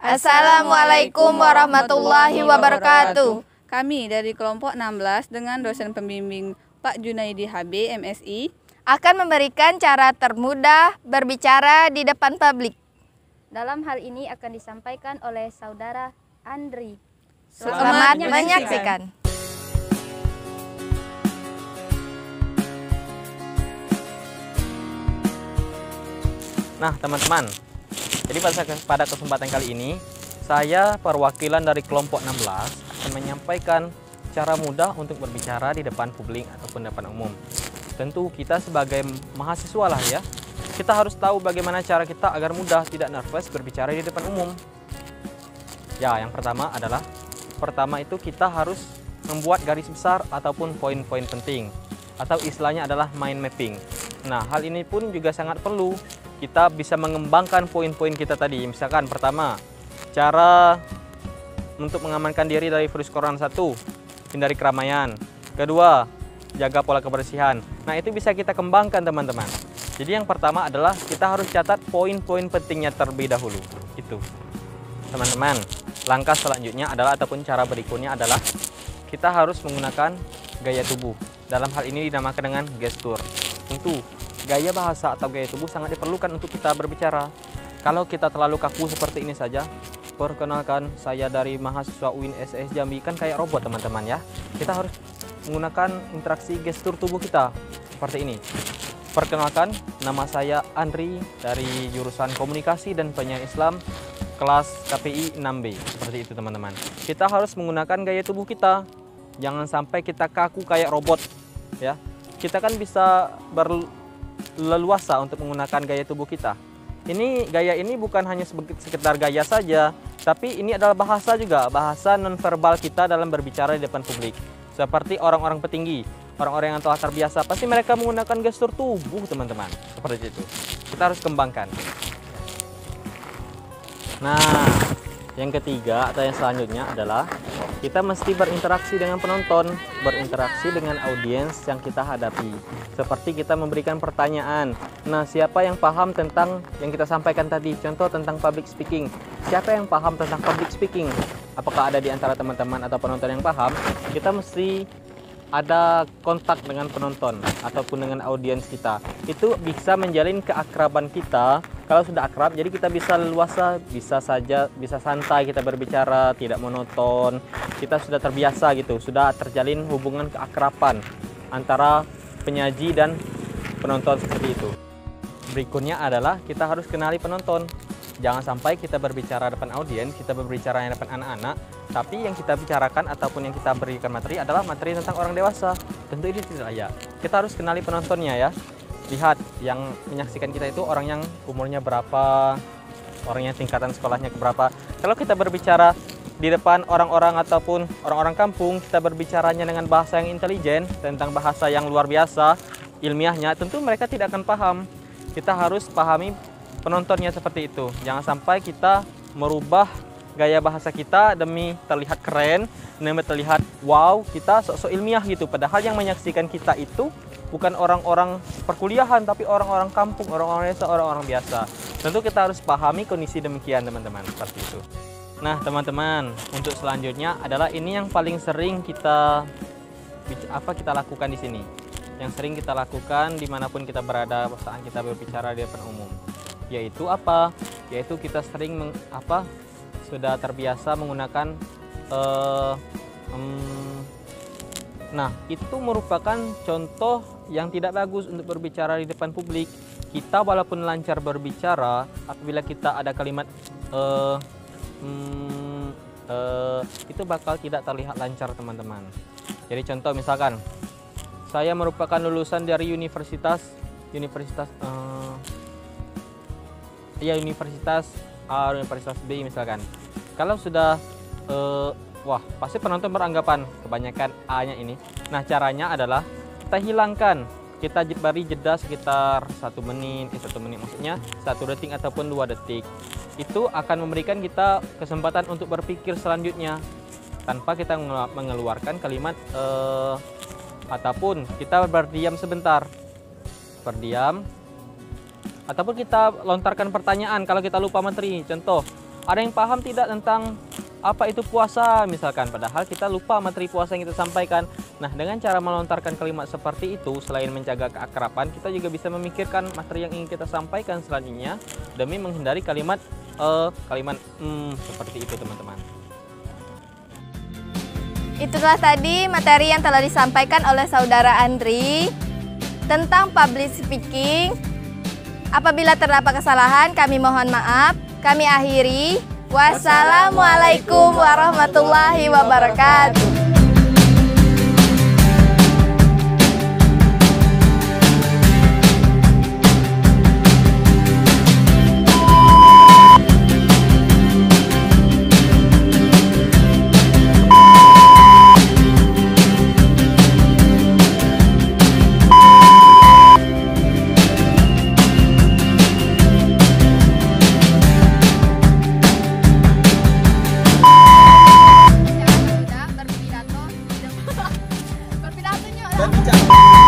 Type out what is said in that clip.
Assalamualaikum warahmatullahi wabarakatuh. Kami dari kelompok 16 dengan dosen pembimbing Pak Junaidi HB, MSI, akan memberikan cara termudah berbicara di depan publik. Dalam hal ini akan disampaikan oleh Saudara Andri. Selamat menyaksikan. Nah teman-teman, jadi pada kesempatan kali ini saya perwakilan dari kelompok 16 akan menyampaikan cara mudah untuk berbicara di depan publik ataupun depan umum. Tentu kita sebagai mahasiswa lah ya, kita harus tahu bagaimana cara kita agar mudah tidak nervous berbicara di depan umum. Ya, yang pertama itu kita harus membuat garis besar ataupun poin-poin penting, atau istilahnya adalah mind mapping. Nah, hal ini pun juga sangat perlu. Kita bisa mengembangkan poin-poin kita tadi. Misalkan pertama, cara untuk mengamankan diri dari virus corona 1, hindari keramaian. Kedua, jaga pola kebersihan. Nah, itu bisa kita kembangkan teman-teman. Jadi yang pertama adalah kita harus catat poin-poin pentingnya terlebih dahulu. Itu. Teman-teman, langkah selanjutnya adalah ataupun cara berikutnya adalah kita harus menggunakan gaya tubuh. Dalam hal ini dinamakan dengan gestur. Tentu gaya bahasa atau gaya tubuh sangat diperlukan untuk kita berbicara. Kalau kita terlalu kaku seperti ini saja, perkenalkan saya dari mahasiswa UIN SES Jambi, kan kayak robot teman-teman ya. Kita harus menggunakan interaksi gestur tubuh kita seperti ini. Perkenalkan, nama saya Andri dari jurusan Komunikasi dan Penyiaran Islam kelas KPI 6B. Seperti itu teman-teman. Kita harus menggunakan gaya tubuh kita. Jangan sampai kita kaku kayak robot ya. Kita kan bisa leluasa untuk menggunakan gaya tubuh kita. Gaya ini bukan hanya sekedar gaya saja, tapi ini adalah bahasa juga, bahasa nonverbal kita dalam berbicara di depan publik. Seperti orang-orang petinggi, orang-orang yang telah terbiasa, pasti mereka menggunakan gestur tubuh teman-teman. Seperti itu. Kita harus kembangkan. Nah, yang ketiga atau yang selanjutnya adalah kita mesti berinteraksi dengan penonton, berinteraksi dengan audiens yang kita hadapi. Seperti kita memberikan pertanyaan. Nah, siapa yang paham tentang yang kita sampaikan tadi? Contoh tentang public speaking. Siapa yang paham tentang public speaking? Apakah ada di antara teman-teman atau penonton yang paham? Kita mesti ada kontak dengan penonton ataupun dengan audiens kita. Itu bisa menjalin keakraban kita. Kalau sudah akrab, jadi kita bisa leluasa, bisa santai kita berbicara, tidak monoton. Kita sudah terbiasa gitu, sudah terjalin hubungan keakraban antara penyaji dan penonton seperti itu. Berikutnya adalah kita harus kenali penonton. Jangan sampai kita berbicara depan audiens, kita berbicara depan anak-anak, tapi yang kita bicarakan ataupun yang kita berikan materi adalah materi tentang orang dewasa. Tentu ini tidak layak. Kita harus kenali penontonnya ya. Lihat yang menyaksikan kita itu orang yang umurnya berapa, orang yang tingkatan sekolahnya berapa. Kalau kita berbicara di depan orang-orang ataupun orang-orang kampung, kita berbicaranya dengan bahasa yang intelijen, tentang bahasa yang luar biasa, ilmiahnya, tentu mereka tidak akan paham. Kita harus pahami penontonnya seperti itu. Jangan sampai kita merubah gaya bahasa kita demi terlihat keren, demi terlihat wow, kita sok-sok ilmiah gitu. Padahal yang menyaksikan kita itu bukan orang-orang perkuliahan, tapi orang-orang kampung, orang-orang desa, orang-orang biasa. Tentu kita harus pahami kondisi demikian teman-teman, seperti itu. Nah teman-teman, untuk selanjutnya adalah ini yang paling sering kita lakukan di sini. Yang sering kita lakukan dimanapun kita berada saat kita berbicara di depan umum. Yaitu apa? Yaitu kita sering sudah terbiasa menggunakan nah, itu merupakan contoh yang tidak bagus untuk berbicara di depan publik. Kita walaupun lancar berbicara, apabila kita ada kalimat itu bakal tidak terlihat lancar teman-teman. Jadi contoh misalkan, saya merupakan lulusan dari Universitas A, Universitas B misalkan. Kalau sudah wah, pasti penonton beranggapan kebanyakan A-nya ini. Nah, caranya adalah kita hilangkan. Kita beri jeda sekitar 1 menit maksudnya 1 detik ataupun 2 detik. Itu akan memberikan kita kesempatan untuk berpikir selanjutnya tanpa kita mengeluarkan kalimat ataupun kita berdiam sebentar. Berdiam ataupun kita lontarkan pertanyaan kalau kita lupa materi. Contoh, Ada yang paham tidak tentang apa itu puasa misalkan, padahal kita lupa materi puasa yang kita sampaikan. Nah, dengan cara melontarkan kalimat seperti itu, selain menjaga keakraban, kita juga bisa memikirkan materi yang ingin kita sampaikan selanjutnya demi menghindari kalimat seperti itu, teman-teman. Itulah tadi materi yang telah disampaikan oleh Saudara Andri tentang public speaking. Apabila terdapat kesalahan, kami mohon maaf. Kami akhiri. Wassalamualaikum warahmatullahi wabarakatuh. Berpidato.